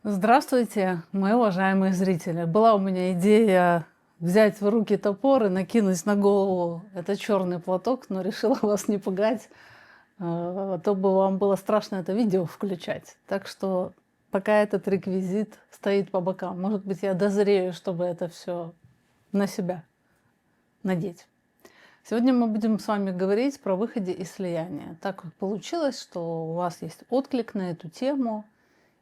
Здравствуйте, мои уважаемые зрители. Была у меня идея взять в руки топор и накинуть на голову этот черный платок, но решила вас не пугать, а то бы вам было страшно это видео включать. Так что пока этот реквизит стоит по бокам. Может быть, я дозрею, чтобы это все на себя надеть. Сегодня мы будем с вами говорить про выходе и слияние. Так как получилось, что у вас есть отклик на эту тему,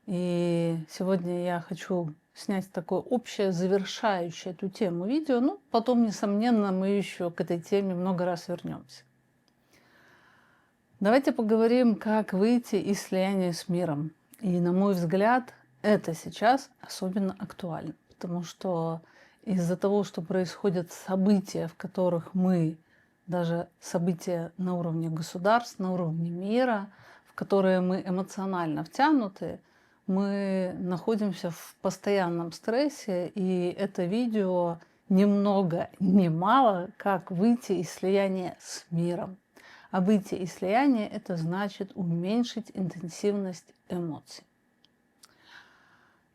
и сегодня я хочу снять такое общее, завершающее эту тему видео. Ну, потом, несомненно, мы еще к этой теме много раз вернемся. Давайте поговорим, как выйти из слияния с миром. И, на мой взгляд, это сейчас особенно актуально, потому что из-за того, что происходят события, в которых мы, даже события на уровне государств, на уровне мира, в которые мы эмоционально втянуты, мы находимся в постоянном стрессе, и это видео ни много ни мало, как выйти из слияния с миром. А выйти из слияния – это значит уменьшить интенсивность эмоций.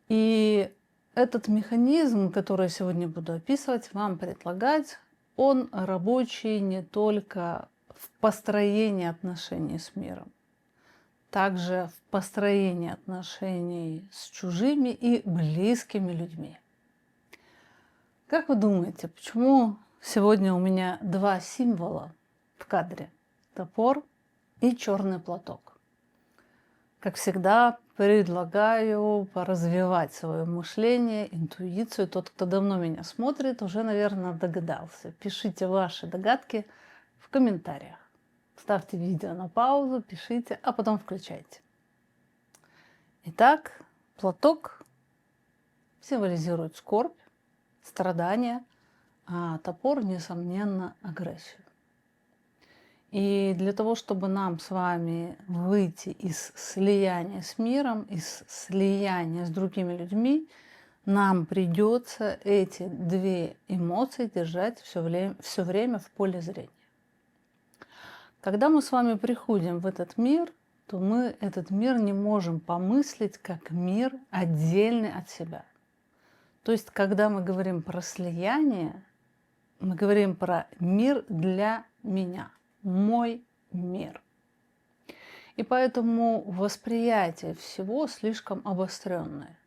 И этот механизм, который я сегодня буду описывать, вам предлагать, он рабочий не только в построении отношений с миром, также в построении отношений с чужими и близкими людьми. Как вы думаете, почему сегодня у меня два символа в кадре? Топор и черный платок. Как всегда, предлагаю поразвивать свое мышление, интуицию. Тот, кто давно меня смотрит, уже, наверное, догадался. Пишите ваши догадки в комментариях. Ставьте видео на паузу, пишите, а потом включайте. Итак, платок символизирует скорбь, страдания, а топор, несомненно, агрессию. И для того, чтобы нам с вами выйти из слияния с миром, из слияния с другими людьми, нам придется эти две эмоции держать все время в поле зрения. Когда мы с вами приходим в этот мир, то мы этот мир не можем помыслить как мир отдельный от себя. То есть, когда мы говорим про слияние, мы говорим про мир для меня, мой мир. И поэтому восприятие всего слишком обостренное.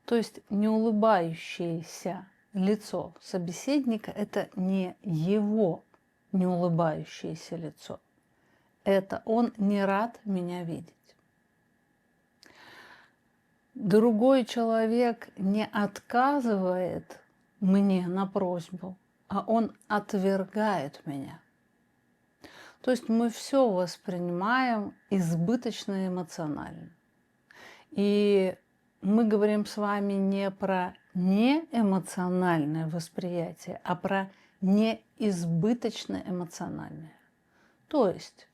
То есть неулыбающееся лицо собеседника – это не его неулыбающееся лицо. Это он не рад меня видеть. Другой человек не отказывает мне на просьбу, а он отвергает меня. То есть мы все воспринимаем избыточно эмоционально. И мы говорим с вами не про неэмоциональное восприятие, а про неизбыточно эмоциональное. То есть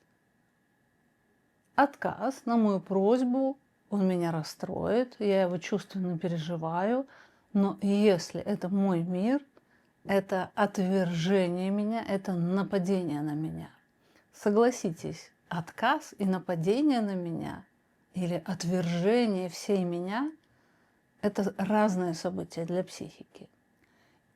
отказ на мою просьбу, он меня расстроит, я его чувственно переживаю, но если это мой мир, это отвержение меня, это нападение на меня. Согласитесь, отказ и нападение на меня или отвержение всей меня – это разные события для психики.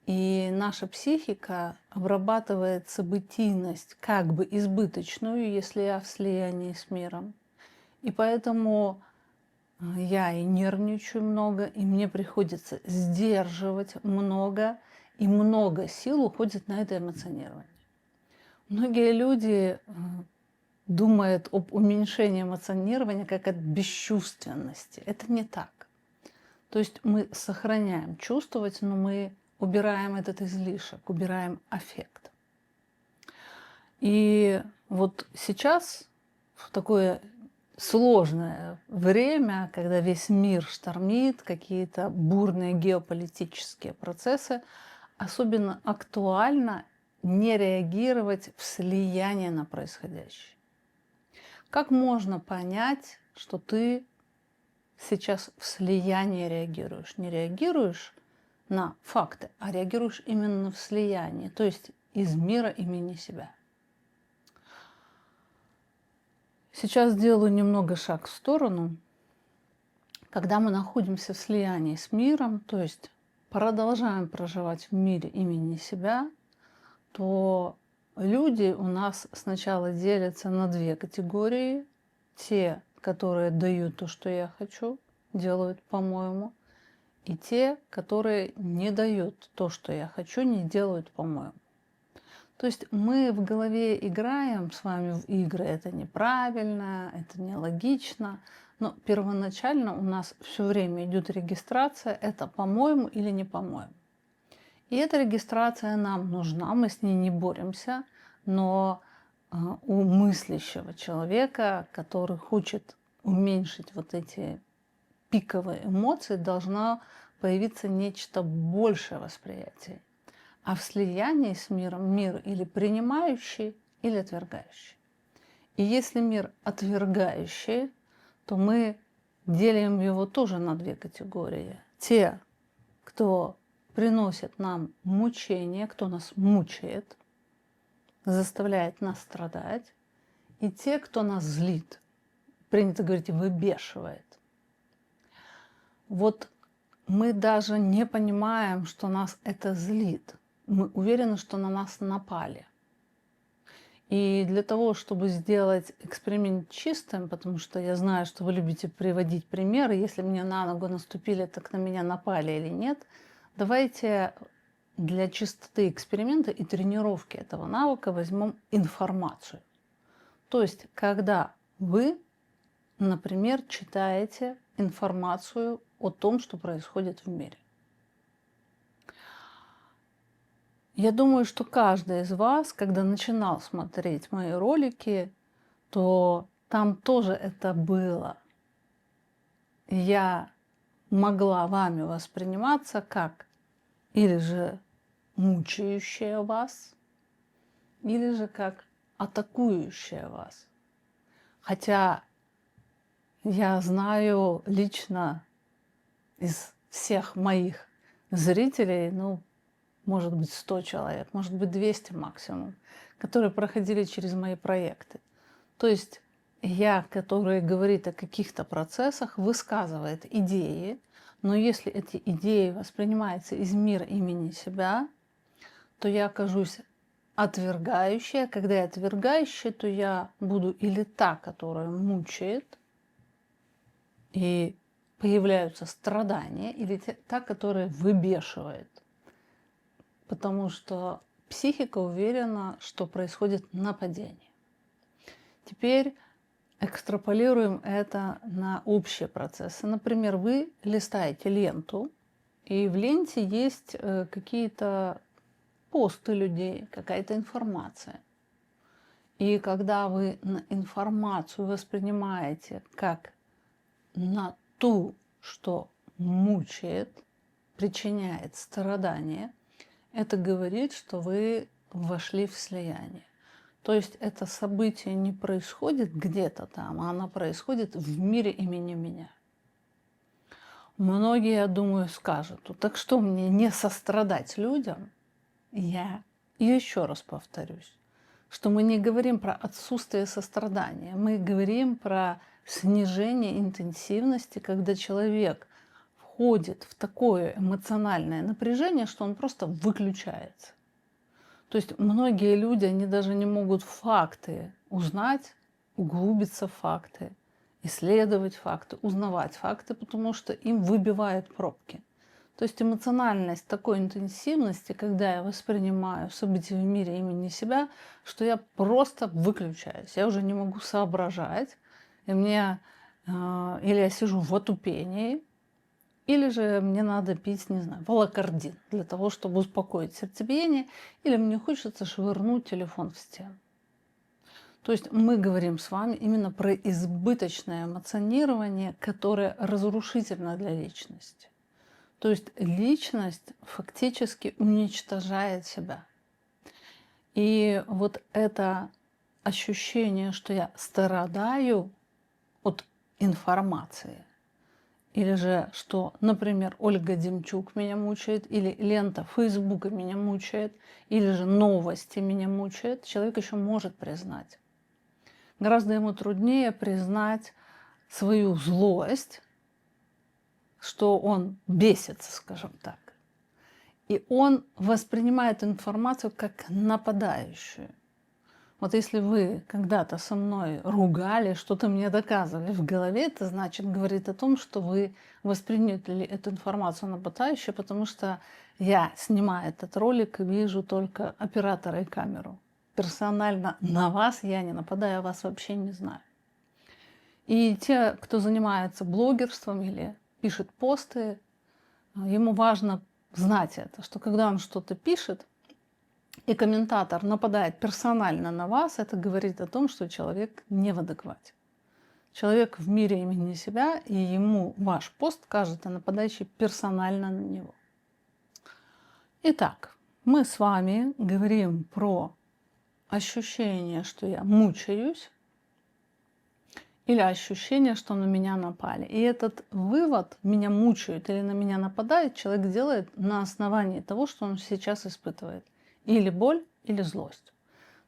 И наша психика обрабатывает событийность как бы избыточную, если я в слиянии с миром. И поэтому я и нервничаю много, и мне приходится сдерживать много, и много сил уходит на это эмоционирование. Многие люди думают об уменьшении эмоционирования как от бесчувственности. Это не так. То есть мы сохраняем чувствовать, но мы убираем этот излишек, убираем аффект. И вот сейчас, в такое сложное время, когда весь мир штормит, какие-то бурные геополитические процессы, особенно актуально не реагировать в слияние на происходящее. Как можно понять, что ты сейчас в слиянии реагируешь? Не реагируешь на факты, а реагируешь именно в слиянии, то есть из мира имени себя. Сейчас сделаю немного шаг в сторону. Когда мы находимся в слиянии с миром, то есть продолжаем проживать в мире имени себя, то люди у нас сначала делятся на две категории. Те, которые дают то, что я хочу, делают по-моему, и те, которые не дают то, что я хочу, не делают по-моему. То есть мы в голове играем с вами в игры. Это неправильно, это нелогично. Но первоначально у нас все время идет регистрация. Это по-моему или не по-моему. И эта регистрация нам нужна, мы с ней не боремся. Но у мыслящего человека, который хочет уменьшить вот эти пиковые эмоции, должно появиться нечто большее восприятие. А в слиянии с миром мир или принимающий, или отвергающий. И если мир отвергающий, то мы делим его тоже на две категории. Те, кто приносит нам мучения, кто нас мучает, заставляет нас страдать, и те, кто нас злит, принято говорить, выбешивает. Вот мы даже не понимаем, что нас это злит. Мы уверены, что на нас напали. И для того, чтобы сделать эксперимент чистым, потому что я знаю, что вы любите приводить примеры, если мне на ногу наступили, так на меня напали или нет, давайте для чистоты эксперимента и тренировки этого навыка возьмем информацию. То есть, когда вы, например, читаете информацию о том, что происходит в мире. Я думаю, что каждый из вас, когда начинал смотреть мои ролики, то там тоже это было. Я могла вами восприниматься как или же мучающая вас, или же как атакующая вас. Хотя я знаю лично из всех моих зрителей, может быть, 100 человек, может быть, 200 максимум, которые проходили через мои проекты. То есть я, который говорит о каких-то процессах, высказывает идеи, но если эти идеи воспринимаются из мира имени себя, то я окажусь отвергающей. А когда я отвергающая, то я буду или та, которая мучает, и появляются страдания, или та, которая выбешивает. Потому что психика уверена, что происходит нападение. Теперь экстраполируем это на общие процессы. Например, вы листаете ленту, и в ленте есть какие-то посты людей, какая-то информация. И когда вы информацию воспринимаете как на ту, что мучает, причиняет страдания, это говорит, что вы вошли в слияние. То есть это событие не происходит где-то там, а оно происходит в мире имени меня. Многие, я думаю, скажут: так что мне не сострадать людям? Я еще раз повторюсь, что мы не говорим про отсутствие сострадания, мы говорим про снижение интенсивности, когда человек входит в такое эмоциональное напряжение, что он просто выключается. То есть многие люди, они даже не могут факты узнать, углубиться в факты, исследовать факты, узнавать факты, потому что им выбивают пробки. То есть эмоциональность такой интенсивности, когда я воспринимаю события в мире имени себя, что я просто выключаюсь. Я уже не могу соображать. И мне, или я сижу в отупении, или же мне надо пить, не знаю, волокордин для того, чтобы успокоить сердцебиение, или мне хочется швырнуть телефон в стену. То есть мы говорим с вами именно про избыточное эмоционирование, которое разрушительно для личности. То есть личность фактически уничтожает себя. И вот это ощущение, что я страдаю от информации, или же, что, например, Ольга Демчук меня мучает, или лента Фейсбука меня мучает, или же новости меня мучают, человек еще может признать. Гораздо ему труднее признать свою злость, что он бесится, скажем так. И он воспринимает информацию как нападающую. Вот если вы когда-то со мной ругали, что-то мне доказывали в голове, это значит, говорит о том, что вы восприняли эту информацию нападающую, потому что я, снимая этот ролик, вижу только оператора и камеру. Персонально на вас я не нападаю, я вас вообще не знаю. И те, кто занимается блогерством или пишет посты, ему важно знать это, что когда он что-то пишет, и комментатор нападает персонально на вас, это говорит о том, что человек не в адеквате. Человек в мире имени себя, и ему ваш пост кажется нападающий персонально на него. Итак, мы с вами говорим про ощущение, что я мучаюсь, или ощущение, что на меня напали. И этот вывод «меня мучают» или «на меня нападает» человек делает на основании того, что он сейчас испытывает. Или боль, или злость.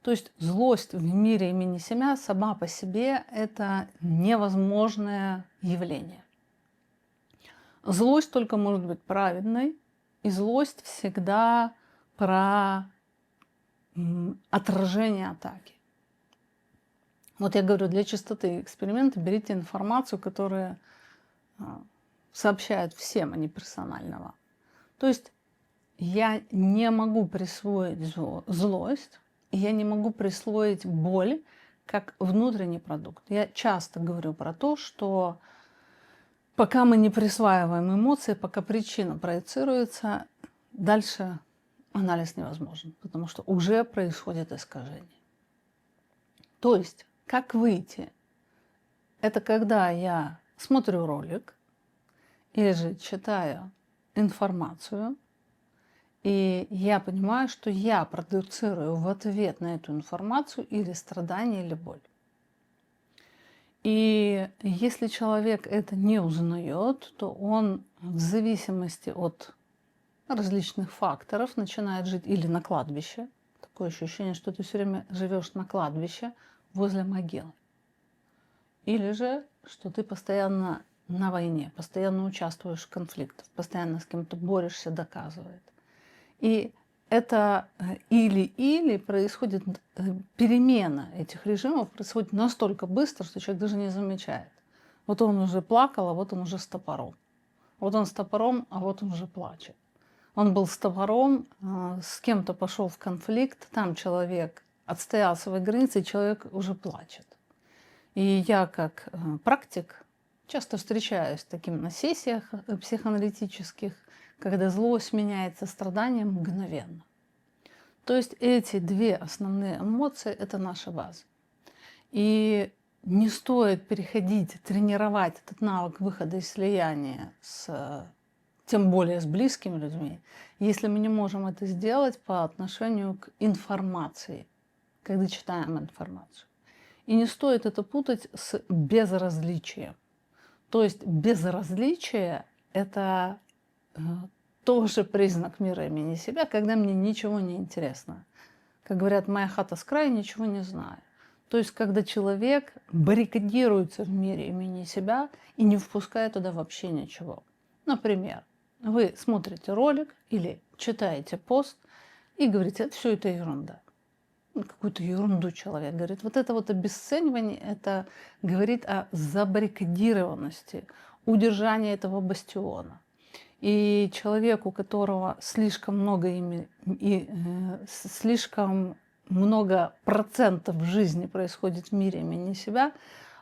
То есть злость в мире имени себя сама по себе – это невозможное явление. Злость только может быть праведной, и злость всегда про отражение атаки. Вот я говорю, для чистоты эксперимента берите информацию, которая сообщает всем, а не персонально вам. То есть я не могу присвоить злость, и я не могу присвоить боль как внутренний продукт. Я часто говорю про то, что пока мы не присваиваем эмоции, пока причина проецируется, дальше анализ невозможен, потому что уже происходит искажение. То есть, как выйти? Это когда я смотрю ролик или же читаю информацию, и я понимаю, что я продуцирую в ответ на эту информацию или страдание, или боль. И если человек это не узнает, то он в зависимости от различных факторов начинает жить или на кладбище. Такое ощущение, что ты все время живешь на кладбище возле могилы. Или же, что ты постоянно на войне, постоянно участвуешь в конфликтах, постоянно с кем-то борешься, доказывает. И это или происходит перемена этих режимов, происходит настолько быстро, что человек даже не замечает. Вот он уже плакал, а вот он уже с топором. Вот он с топором, а вот он уже плачет. Он был с топором, с кем-то пошел в конфликт, там человек отстоял свои границы, и человек уже плачет. И я как практик часто встречаюсь с таким на сессиях психоаналитических, когда злость меняется страданием мгновенно. То есть эти две основные эмоции – это наша база. И не стоит переходить, тренировать этот навык выхода из слияния, тем более с близкими людьми, если мы не можем это сделать по отношению к информации, когда читаем информацию. И не стоит это путать с безразличием. То есть безразличие – это тоже признак мира имени себя, когда мне ничего не интересно. Как говорят, моя хата с краю, ничего не знаю. То есть когда человек баррикадируется в мире имени себя и не впускает туда вообще ничего. Например, вы смотрите ролик или читаете пост и говорите, все это ерунда. Какую-то ерунду человек говорит. Вот это вот обесценивание, это говорит о забаррикадированности, удержании этого бастиона. И человек, у которого слишком много слишком много процентов в жизни происходит в мире имени себя,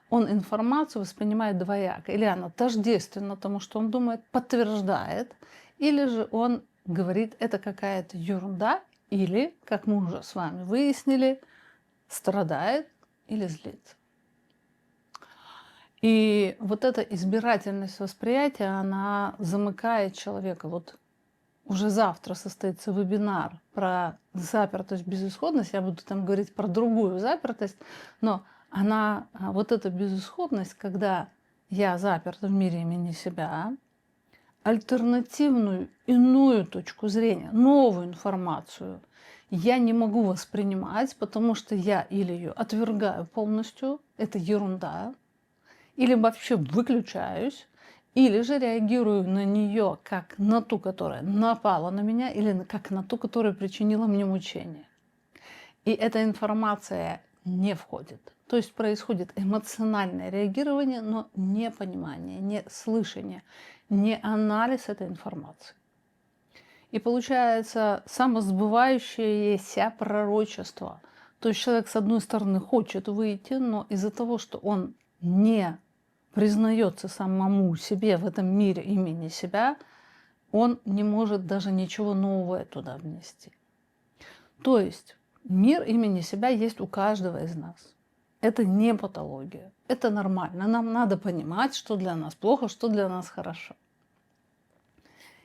он информацию воспринимает двояко. Или она тождественна тому, что он думает, подтверждает, или же он говорит, это какая-то ерунда, или, как мы уже с вами выяснили, страдает или злится. И вот эта избирательность восприятия, она замыкает человека. Вот уже завтра состоится вебинар про запертость, безысходность. Я буду там говорить про другую запертость, но она, вот эта безысходность, когда я заперт в мире имени себя, альтернативную, иную точку зрения, новую информацию я не могу воспринимать, потому что я или ее отвергаю полностью, это ерунда, или вообще выключаюсь Или же реагирую на нее как на ту, которая напала на меня, или как на ту, которая причинила мне мучение. И эта информация не входит. То есть происходит эмоциональное реагирование, но не понимание, не слышание, не анализ этой информации. И получается самосбывающееся пророчество. То есть человек, с одной стороны, хочет выйти, но из-за того, что он не признается самому себе в этом мире имени себя, он не может даже ничего нового туда внести. То есть мир имени себя есть у каждого из нас. Это не патология, это нормально. Нам надо понимать, что для нас плохо, что для нас хорошо.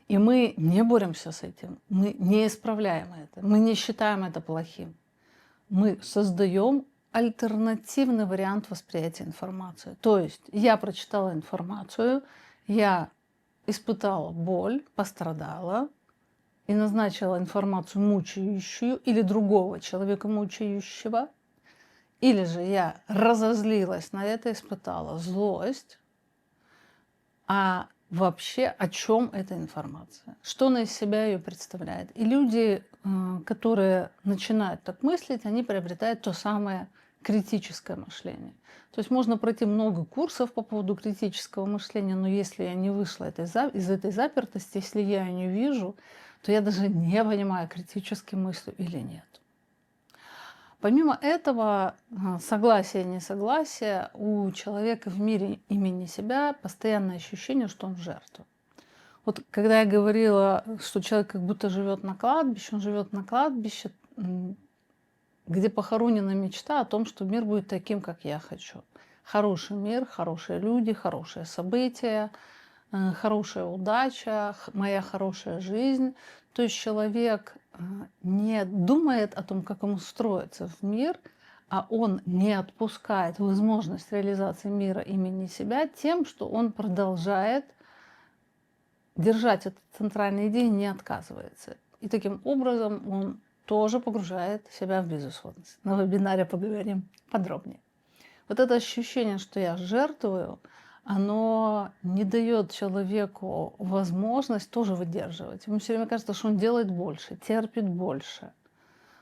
И мы не боремся с этим, мы не исправляем это, мы не считаем это плохим. Мы создаем альтернативный вариант восприятия информации. То есть я прочитала информацию, я испытала боль, пострадала и назначила информацию мучающую или другого человека мучающего, или же я разозлилась на это, испытала злость, а вообще о чем эта информация? Что она из себя ее представляет? И люди, которые начинают так мыслить, они приобретают то самое критическое мышление. То есть можно пройти много курсов по поводу критического мышления, но если я не вышла из этой запертости, если я ее не вижу, то я даже не понимаю, критически мыслю или нет. Помимо этого, согласия и несогласия, у человека в мире имени себя постоянное ощущение, что он жертва. Вот когда я говорила, что человек как будто живет на кладбище, он живет на кладбище, где похоронена мечта о том, что мир будет таким, как я хочу. Хороший мир, хорошие люди, хорошие события, хорошая удача, моя хорошая жизнь. То есть человек не думает о том, как ему строиться в мир, а он не отпускает возможность реализации мира имени себя тем, что он продолжает держать этот центральный идеи, не отказывается. И таким образом он тоже погружает себя в безысходность. На вебинаре поговорим подробнее. Вот это ощущение, что я жертвую, оно не дает человеку возможность тоже выдерживать. Ему все время кажется, что он делает больше, терпит больше,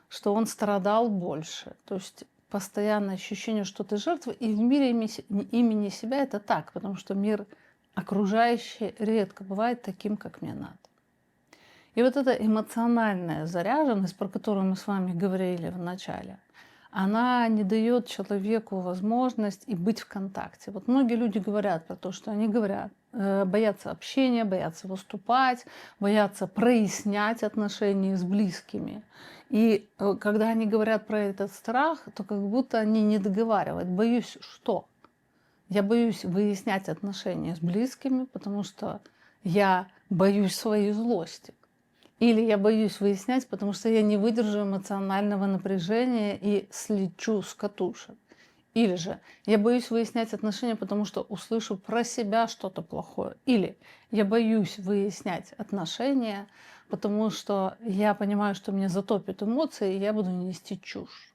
что он страдал больше. То есть постоянное ощущение, что ты жертва. И в мире имени себя это так, потому что мир окружающий редко бывает таким, как мне надо. И вот эта эмоциональная заряженность, про которую мы с вами говорили в начале, она не дает человеку возможность и быть в контакте. Вот многие люди говорят про то, что они говорят, боятся общения, боятся выступать, боятся прояснять отношения с близкими. И когда они говорят про этот страх, то как будто они не договаривают. Боюсь что? Я боюсь выяснять отношения с близкими, потому что я боюсь своей злости. Или я боюсь выяснять, потому что я не выдержу эмоционального напряжения и слечу с катушек. Или же я боюсь выяснять отношения, потому что услышу про себя что-то плохое. Или я боюсь выяснять отношения, потому что я понимаю, что меня затопят эмоции, и я буду нести чушь.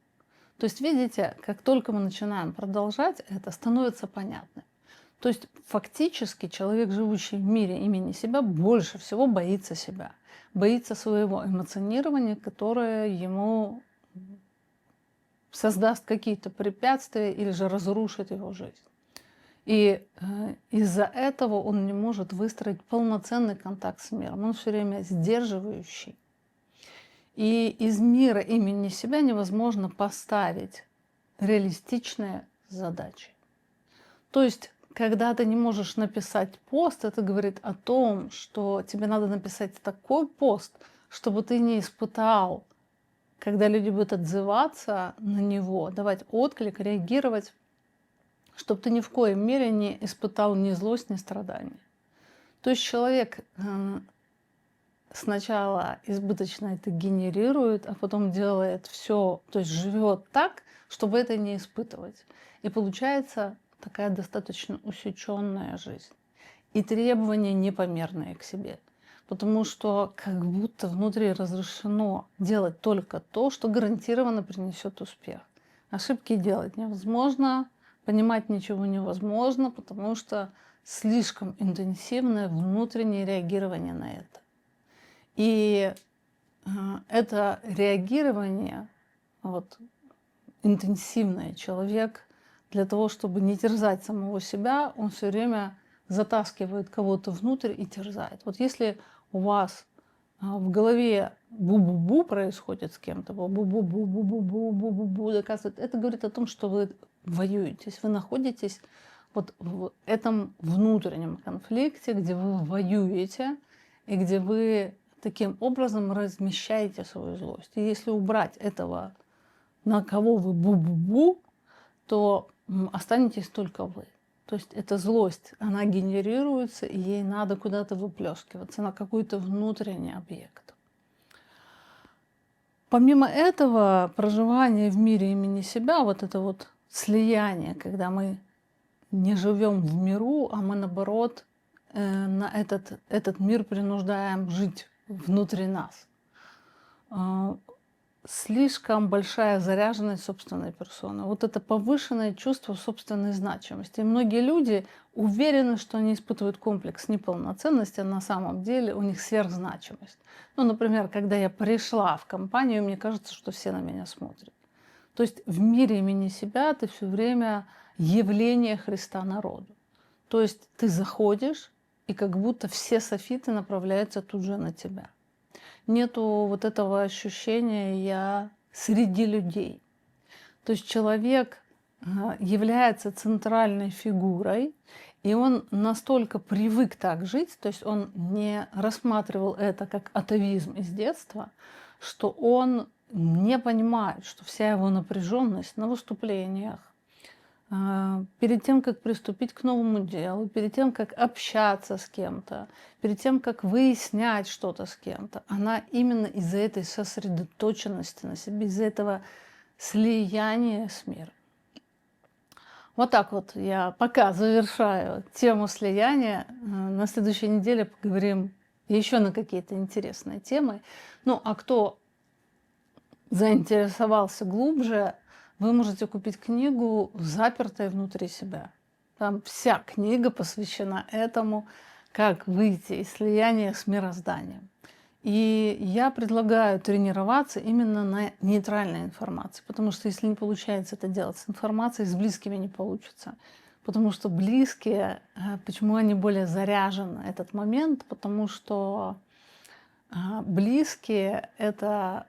То есть, видите, как только мы начинаем продолжать, это становится понятно. То есть фактически человек, живущий в мире имени себя, больше всего боится себя, боится своего эмоционирования, которое ему создаст какие-то препятствия или же разрушит его жизнь. И из-за этого он не может выстроить полноценный контакт с миром. Он все время сдерживающий. И из мира имени себя невозможно поставить реалистичные задачи. То есть когда ты не можешь написать пост, это говорит о том, что тебе надо написать такой пост, чтобы ты не испытал, когда люди будут отзываться на него, давать отклик, реагировать, чтобы ты ни в коем мере не испытал ни злость, ни страдания. То есть человек сначала избыточно это генерирует, а потом делает все, то есть живет так, чтобы это не испытывать. И получается такая достаточно усеченная жизнь. И требования непомерные к себе. Потому что как будто внутри разрешено делать только то, что гарантированно принесет успех. Ошибки делать невозможно, понимать ничего невозможно, потому что слишком интенсивное внутреннее реагирование на это. И это реагирование, вот, интенсивное, человек для того, чтобы не терзать самого себя, он все время затаскивает кого-то внутрь и терзает. Вот если у вас в голове бу-бу-бу происходит с кем-то, бу-бу-бу-бу-бу-бу-бу-бу-бу, доказывает, это говорит о том, что вы воюетесь, вы находитесь вот в этом внутреннем конфликте, где вы воюете и где вы таким образом размещаете свою злость. И если убрать этого, на кого вы бу-бу-бу, то останетесь только вы. То есть эта злость, она генерируется, и ей надо куда-то выплескиваться на какой-то внутренний объект. Помимо этого, проживание в мире имени себя, вот это вот слияние, когда мы не живем в миру, а мы наоборот на этот мир принуждаем жить внутри нас. Слишком большая заряженность собственной персоны. Вот это повышенное чувство собственной значимости. И многие люди уверены, что они испытывают комплекс неполноценности, а на самом деле у них сверхзначимость. Ну, например, когда я пришла в компанию, мне кажется, что все на меня смотрят. То есть в мире имени себя ты все время явление Христа народу. То есть ты заходишь, и как будто все софиты направляются тут же на тебя. Нету вот этого ощущения «я среди людей». То есть человек является центральной фигурой, и он настолько привык так жить, то есть он не рассматривал это как атовизм из детства, что он не понимает, что вся его напряженность на выступлениях, перед тем, как приступить к новому делу, перед тем, как общаться с кем-то, перед тем, как выяснять что-то с кем-то, она именно из-за этой сосредоточенности на себе, из-за этого слияния с миром. Вот так вот я пока завершаю тему слияния. На следующей неделе поговорим еще на какие-то интересные темы. Ну, а кто заинтересовался глубже, вы можете купить книгу «Запертая внутри себя». Там вся книга посвящена этому, как выйти из слияния с мирозданием. И я предлагаю тренироваться именно на нейтральной информации, потому что если не получается это делать с информацией, с близкими не получится. Потому что близкие, почему они более заряжены на этот момент? Потому что близкие – это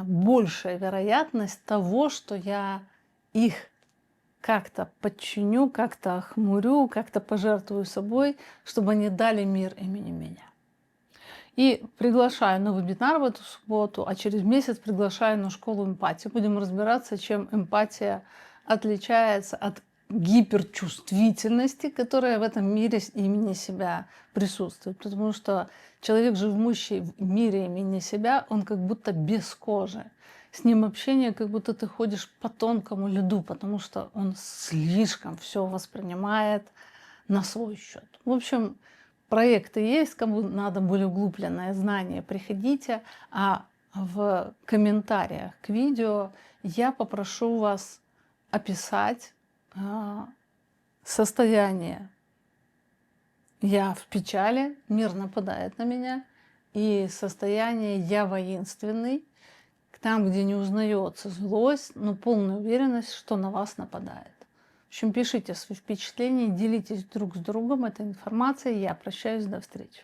большая вероятность того, что я их как-то подчиню, как-то охмурю, как-то пожертвую собой, чтобы они дали мир имени меня. И приглашаю на вебинар в эту субботу, а через месяц приглашаю на школу эмпатии. Будем разбираться, чем эмпатия отличается от гиперчувствительности, которая в этом мире имени себя присутствует. Потому что человек, живущий в мире имени себя, он как будто без кожи. С ним общение, как будто ты ходишь по тонкому льду, потому что он слишком все воспринимает на свой счет. В общем, проекты есть, кому надо более углубленное знание, приходите. А в комментариях к видео я попрошу вас описать состояние «я в печали», мир нападает на меня, и состояние «я воинственный», там, где не узнается злость, но полная уверенность, что на вас нападает. В общем, пишите свои впечатления, делитесь друг с другом этой информацией. Я прощаюсь, до встречи.